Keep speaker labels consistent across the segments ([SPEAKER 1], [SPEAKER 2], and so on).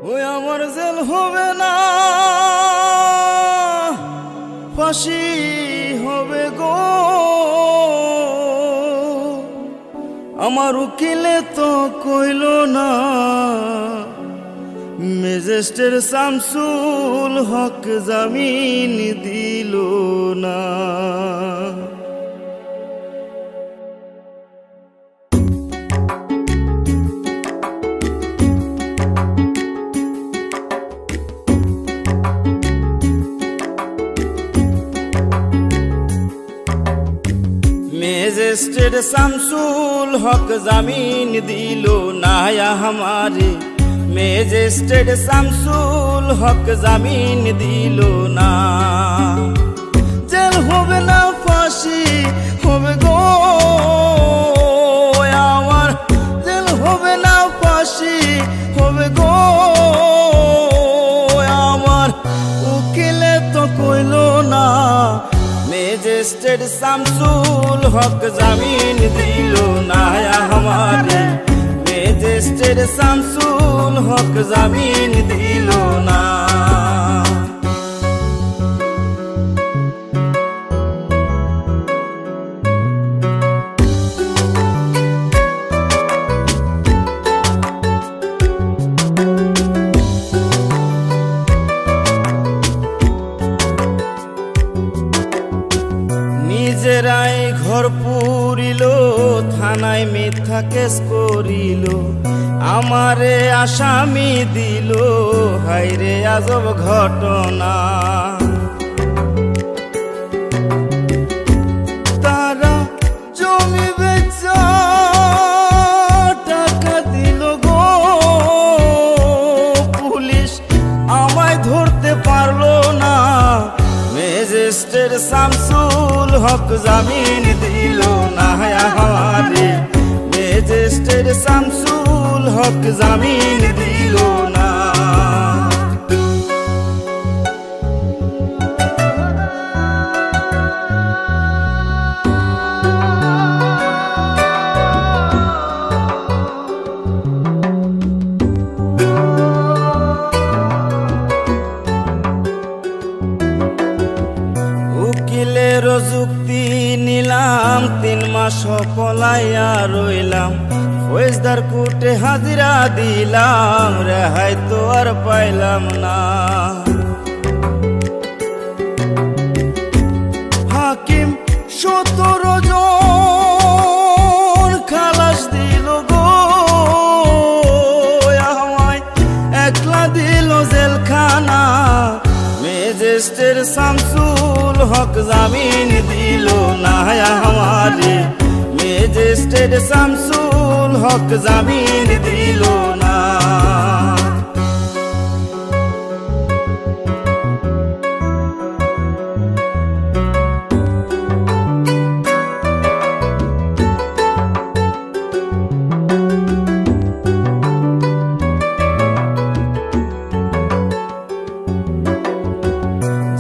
[SPEAKER 1] ওই আমার জেল হবে না, ফাঁসি হবে গো। আমার উকিলে তো কইল না, ম্যাজিস্ট্রেট শামসুল হক জামিন দিল না। ম্যাজিস্ট্রেট শামসুল হক জামিন দিল না हमारे, ম্যাজিস্ট্রেট শামসুল হক জামিন দিল না। জেল হবে না, ফাঁসি হবে গো আমার, জেল হবে না, ফাঁসি হবে গো আমার। উকিলে তো কইল না, ম্যাজিস্ট্রেট শামসুল হক জামিন দিল না हमारे, ম্যাজিস্ট্রেট শামসুল হক জামিন দিল না। নিজেরাই ঘর পুরিল, থানায় মিথ্যা কেস করিল, আমারে আসামি দিল, হায়রে আজব ঘটনা। তারা জমি বেচা টাকা দিল গো, পুলিশ আমায় ধরতে পারলো না। ম্যাজিস্ট্রেট শামসুল হক জামিন দিল না हमारे, ম্যাজিস্ট্রেট শামসুল হক জামিন দিল না। উকিলের যুক্তি নিলাম, 3 মাস পলাইয়া রইলাম, ফৌজদার কোর্টে হাজিরা দিলাম, রেহাই তো আর পাইলাম না। হাকিম 17 জন খালাস দিল গো আমায়, একলা দিল জেলখানা। ম্যাজিস্ট্রেট শামসুল হক জামিন দিল না हमारे, ম্যাজিস্ট্রেট শামসুল হক জামিন দিল না।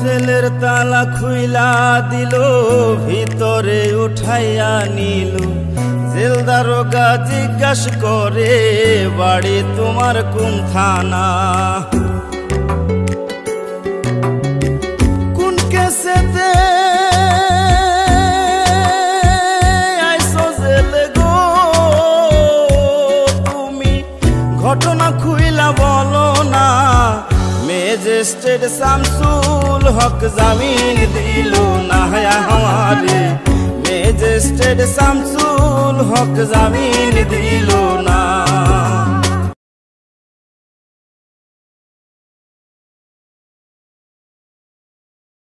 [SPEAKER 1] জেলের তালা খুইলা দিল, ভিতরে উঠাইয়া নিল, জেল দারোগা জিজ্ঞাসা করে, বাড়ি তোমার কোন থানা? কোন কেসেতে আইছো জেলে গো তুমি, ঘটনা খুইলা বলো না। ম্যাজিস্ট্রেট শামসুল হক জামিন দিল না हमारे, ম্যাজিস্ট্রেট শামসুল হক জামিন দিল না।